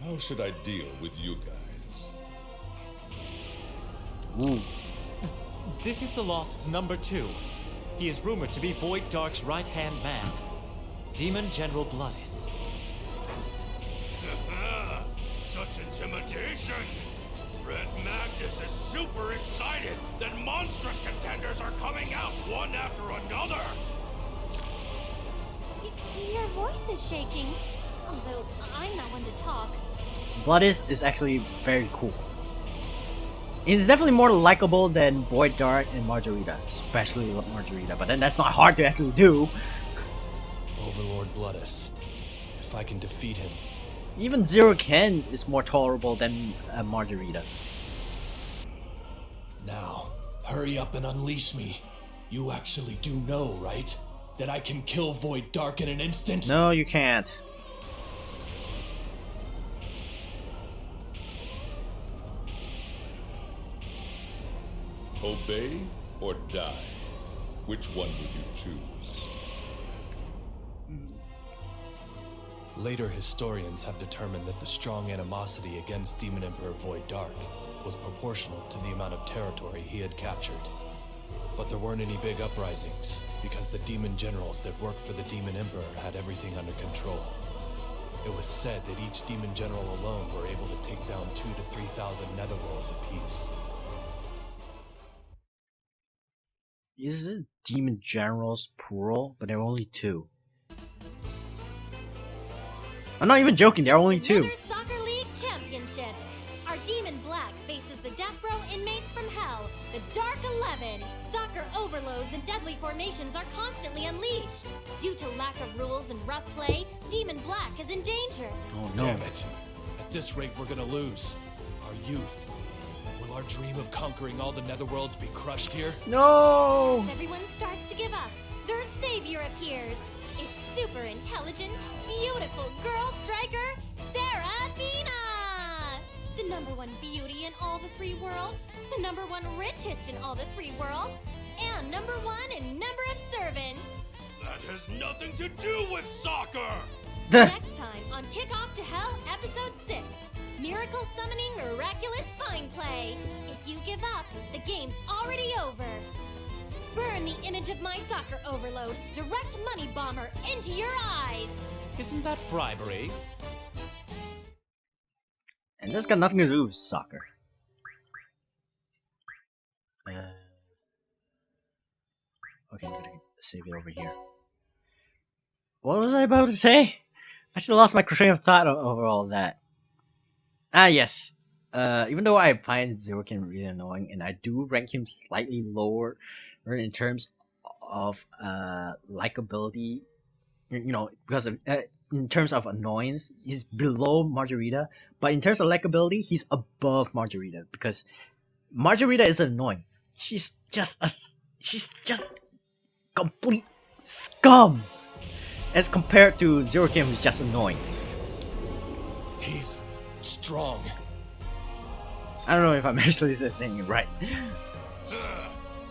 how should I deal with you guys? Ooh. This is the Lost's number 2. He is rumored to be Void Dark's right-hand man, Demon General Bloodus. Such intimidation! Red Magnus is super excited that monstrous contenders are coming out one after another! Your voice is shaking. Although, I'm not one to talk. Bloodus is actually very cool. He's definitely more likable than Void Dark and Majorita, especially Majorita, but then that's not hard to actually do. Overlord Bloodus. If I can defeat him, Even Zero Ken is more tolerable than Majorita. now, hurry up and unleash me. You actually do know, right? That I can kill Void Dark in an instant? No, you can't. Obey or die? Which one will you choose? Later historians have determined that the strong animosity against Demon Emperor Void Dark was proportional to the amount of territory he had captured. But there weren't any big uprisings, because the demon generals that worked for the Demon Emperor had everything under control. It was said that each demon general alone were able to take down 2,000 to 3,000 netherworlds apiece. Is it Demon General's plural? But there are only 2. I'm not even joking, there are only 2. Another Soccer League Championships. Our Demon Black faces the Death Row inmates from Hell, the Dark 11. Soccer overloads and deadly formations are constantly unleashed. Due to lack of rules and rough play, Demon Black is in danger. Oh no. Damn it. At this rate, we're gonna lose. Our youth. Will our dream of conquering all the netherworlds be crushed here? No! As everyone starts to give up, their savior appears. It's super intelligent, beautiful girl striker, Sarah Athena! The #1 beauty in all the 3 worlds, the #1 richest in all the 3 worlds, and #1 in number of servants. That has nothing to do with soccer! Next time on Kick Off to Hell, Episode 6, Miracle Summoning Miraculous Fine Play. If you give up, the game's already over. Burn the image of my soccer overload, direct money bomber into your eyes. Isn't that bribery? And this got nothing to do with soccer. Okay, I'm gonna save it over here. what was I about to say? I still lost my train of thought over all that. Ah, yes. Even though I find Zerokin really annoying, and I do rank him slightly lower in terms of likability, because of in terms of annoyance, he's below Majorita. But in terms of likability, he's above Majorita because Majorita is annoying. She's just complete scum as compared to Zerokin, who's just annoying. He's strong. I don't know if I'm actually saying it right.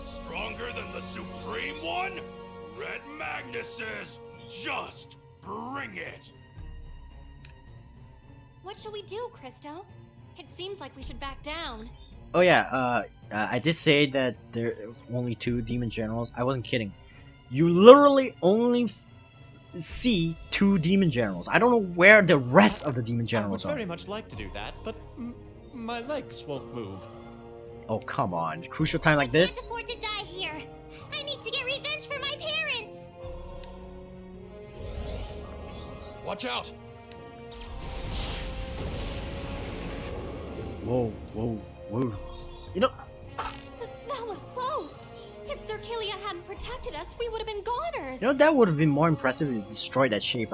Stronger than the Supreme One? Red Magnus says, just bring it! What should we do, Christo? It seems like we should back down. Oh yeah, I did say that there are only 2 demon generals. I wasn't kidding. You literally only see 2 demon generals. I don't know where the rest of the demon generals I would are. very much like to do that, but my legs won't move. Oh come on, crucial time like Can't this? afford to die here. I need to get revenge for my parents. Watch out! Whoa, whoa, whoa. You know, That was close. If Sir Killia hadn't protected us, we would have been goners. that would have been more impressive if you destroyed that shaved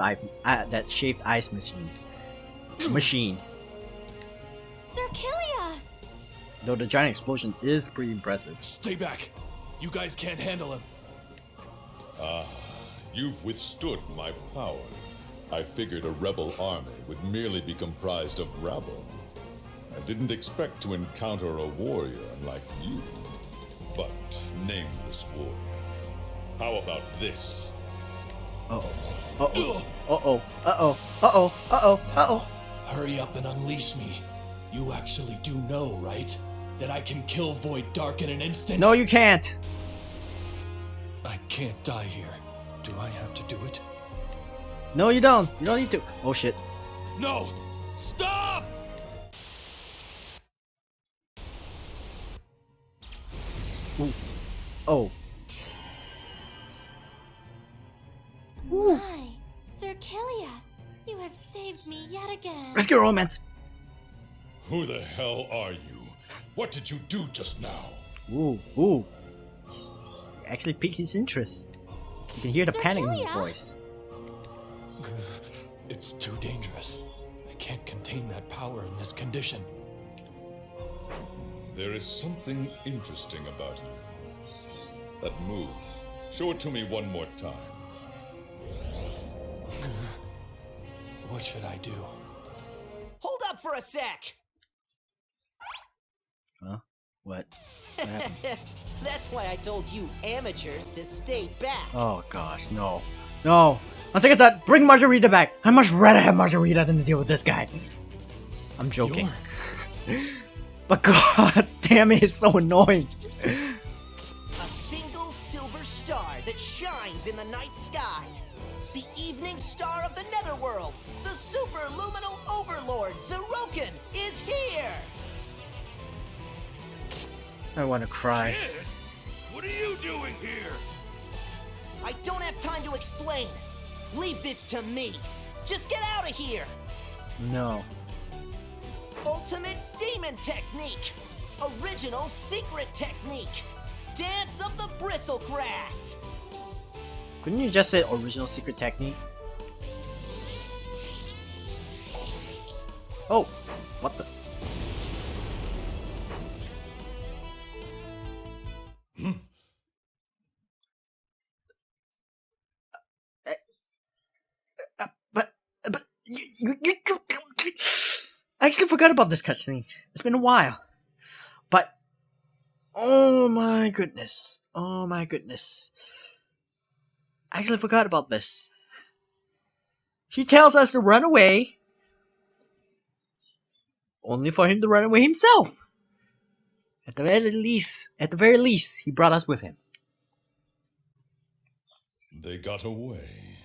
ice machine. Sir Killia! Though the giant explosion is pretty impressive. Stay back! You guys can't handle him. You've withstood my power. I figured a rebel army would merely be comprised of rabble. I didn't expect to encounter a warrior like you. But nameless warrior. How about this? Uh-oh. Uh-oh. Uh-oh. Uh-oh. Uh-oh. Uh-oh. Uh-oh. Hurry up and unleash me. You actually do know, right? That I can kill Void Dark in an instant? No, you can't. I can't die here. Do I have to do it? No, you don't. You don't need to. Oh shit. No! Stop! Ooh. Oh. My, Sir Killia, you have saved me yet again. Rescue romance. Who the hell are you? What did you do just now? Ooh. Ooh. Actually piqued his interest. You can hear the Sir panic in his Killia? voice. It's too dangerous. I can't contain that power in this condition. There is something interesting about you. That move. Show it to me one more time. What should I do? Hold up for a sec! Huh? What? What happened? That's why I told you amateurs to stay back. Oh gosh, no. No! On second thought, bring Majorita back! I'd much rather have Majorita than to deal with this guy. I'm joking. But god damn it, it's so annoying. A single silver star that shines in the night sky. The evening star of the netherworld. The superluminal overlord, Zerokin, is here! I want to cry. Kid, what are you doing here? I don't have time to explain. Leave this to me. Just get out of here. No. Ultimate demon technique. Original secret technique. Dance of the bristlegrass. Couldn't you just say original secret technique? Oh! What the? But you I actually forgot about this cutscene. It's been a while. But oh my goodness. Oh my goodness. I actually forgot about this. He tells us to run away, only for him to run away himself. At the very least, he brought us with him. They got away.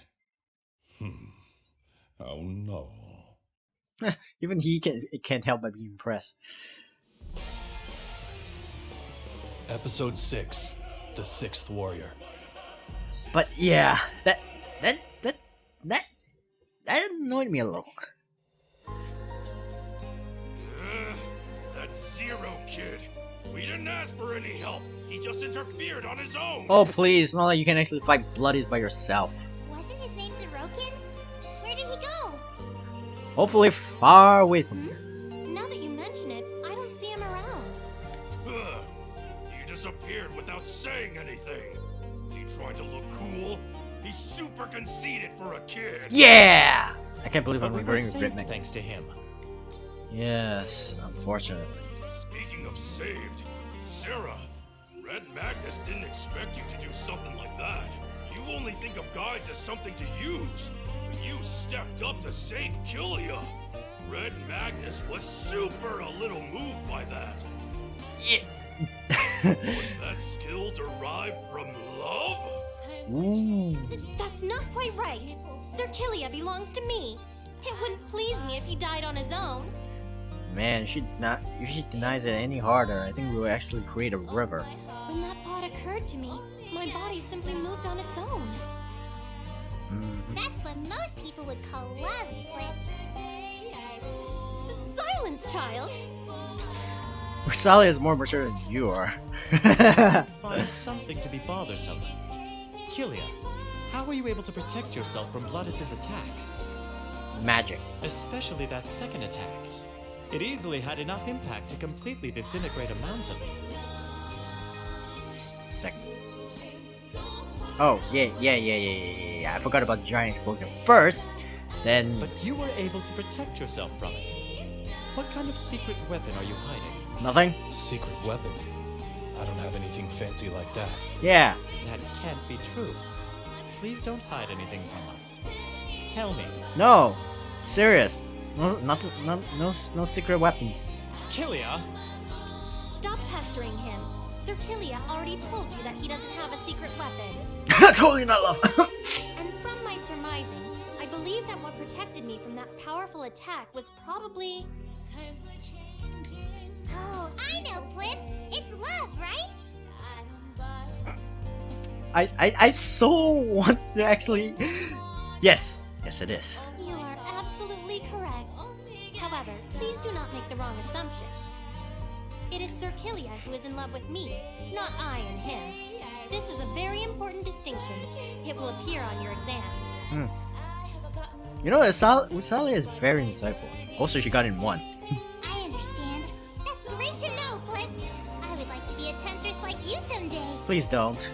Oh no. Even he can't help but be impressed. Episode 6, The Sixth Warrior. But yeah, that That annoyed me a little. That Zero kid. We didn't ask for any help. He just interfered on his own. Oh please, not like you can actually fight Bloodies by yourself. Wasn't his name Zerokin? Where did he go? Hopefully far away from here. Now that you mention it, I don't see him around. He disappeared without saying anything. Is he trying to look cool? He's super conceited for a kid. Yeah! I can't believe But I'm we were regretting saved Gridman. thanks to him. Yes, unfortunately. Speaking of saved, Sarah, Red Magnus didn't expect you to do something like that. You only think of guys as something to use. But you stepped up to save Killia. Red Magnus was super a little moved by that. Yeah. Was that skill derived from love? Ooh. That's not quite right. Sir Killia belongs to me. It wouldn't please me if he died on his own. Man, if she denies it any harder, I think we will actually create a river. When that thought occurred to me, my body simply moved on its own. That's what most people would call love, Silence, child! Rosalia is more mature than you are. Find something to be bothersome. Killia, how were you able to protect yourself from Bloodis' attacks? Magic. Especially that second attack. It easily had enough impact to completely disintegrate a mountain. Second. Oh, yeah. I forgot about the giant explosion first, then... But you were able to protect yourself from it. What kind of secret weapon are you hiding? Nothing? Secret weapon? I don't have anything fancy like that. Yeah. That can't be true. Please don't hide anything from us. Tell me. No. Serious. No secret weapon. Killia! Stop pestering him. Sir Killia already told you that he doesn't have a secret weapon. Totally not love. And from my surmising, I believe that what protected me from that powerful attack was probably... Oh, I know, Flip. It's love, right? I so want to actually... Yes, it is. You are absolutely correct. However, please do not make the wrong assumption. It is Sir Killia who is in love with me, not I and him. This is a very important distinction. It will appear on your exam. You know, Rosalia is very insightful. Also, she got in 1. I understand. That's great to know, Flip. I would like to be a temptress like you someday. Please don't.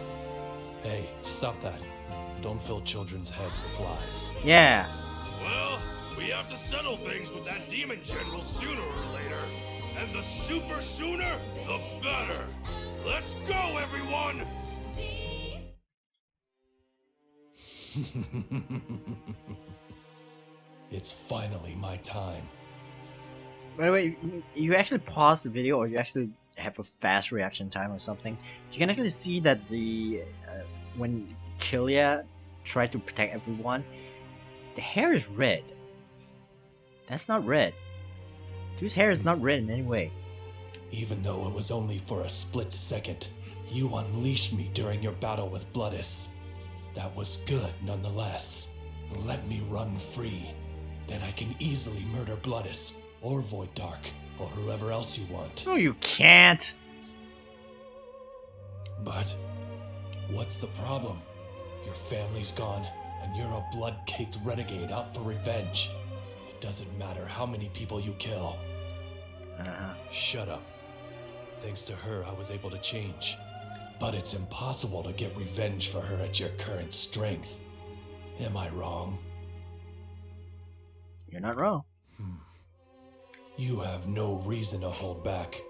Hey, stop that. Don't fill children's heads with lies. Yeah. Well, we have to settle things with that demon general sooner or later. And the super sooner, the better. Let's go, everyone! It's finally my time. By the way, you actually pause the video or you actually have a fast reaction time or something. You can actually see that the when Killia tried to protect everyone, the hair is red. That's not red. Dude's hair is not red in any way. Even though it was only for a split second, you unleashed me during your battle with Bloodis. That was good nonetheless. Let me run free. Then I can easily murder Bloodis, or Void Dark, or whoever else you want. No, you can't. But what's the problem? Your family's gone, and you're a blood-caked renegade out for revenge. It doesn't matter how many people you kill. Shut up. Thanks to her, I was able to change. But it's impossible to get revenge for her at your current strength. Am I wrong? You're not wrong. You have no reason to hold back.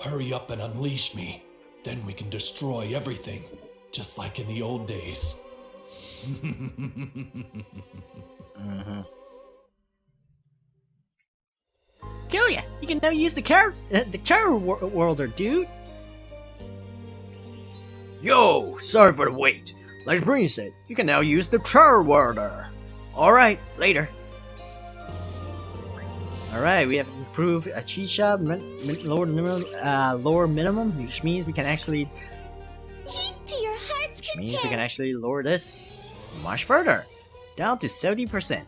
Hurry up and unleash me. Then we can destroy everything, just like in the old days. Killia, you can now use the Terror Worlder, dude. Yo, sorry for the wait. Like Bruni said, you can now use the Terror Worlder. Alright, later. Alright, we have improved Achisha lower minimum, which means we can actually Eat to your heart's content. lower this much further. down to 70%.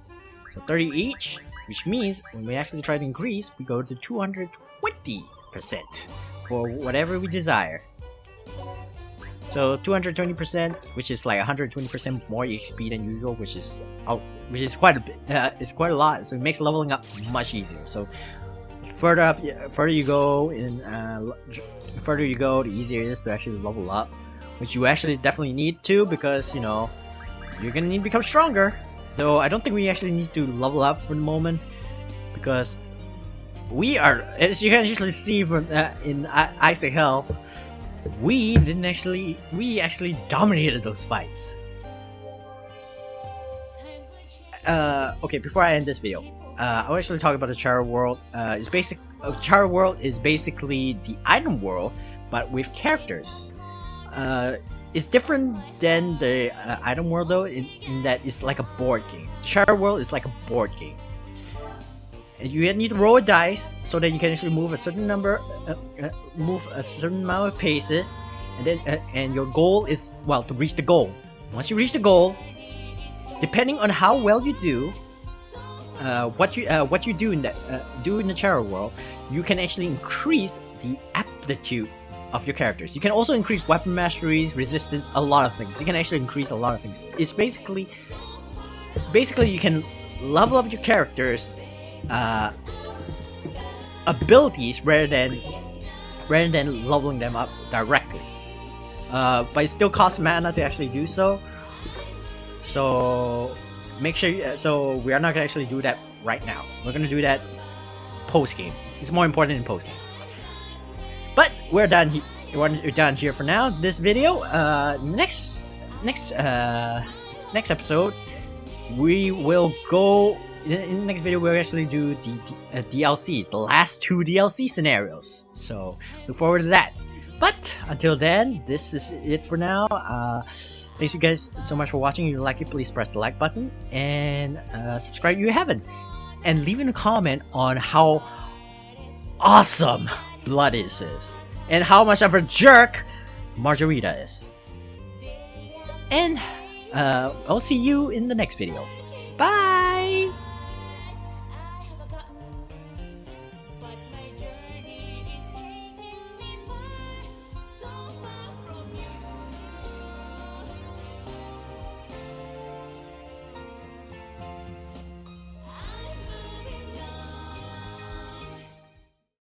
So 30 each, which means when we actually try to increase, we go to 220% for whatever we desire. So 220%, which is like 120% more EXP than usual, which is quite a bit. It's quite a lot. So it makes leveling up much easier. So further you go, the easier it is to actually level up, which you actually definitely need to, because you know you're gonna need to become stronger. Though I don't think we actually need to level up for the moment, because we are, as you can usually see from in Isaac Hell, we actually dominated those fights. Okay, before I end this video, I'll actually talk about the Chara World. Chara World is basically the item world, but with characters. It's different than the item world though, in that it's like a board game. Chara World is like a board game. And you need to roll a dice so that you can actually move a certain amount of paces, and then and your goal is, well, to reach the goal. Once you reach the goal, depending on how well you do, what you do in the Chara World, you can actually increase the aptitudes of your characters. You can also increase weapon masteries, resistance, a lot of things. You can actually increase a lot of things. It's basically you can level up your characters' abilities rather than leveling them up directly. But it still costs mana to actually do so. So make sure. So we are not gonna actually do that right now. We're gonna do that post game. It's more important in post game. But we're done. We're done here for now. This video. Next episode, we will go. In the next video, we'll actually do the DLCs, the last 2 DLC scenarios. So look forward to that. But until then, this is it for now. Thanks you guys so much for watching. If you like it, please press the like button and subscribe if you haven't. And leave in a comment on how awesome Blood is, and how much of a jerk Majorita is. And I'll see you in the next video. Bye!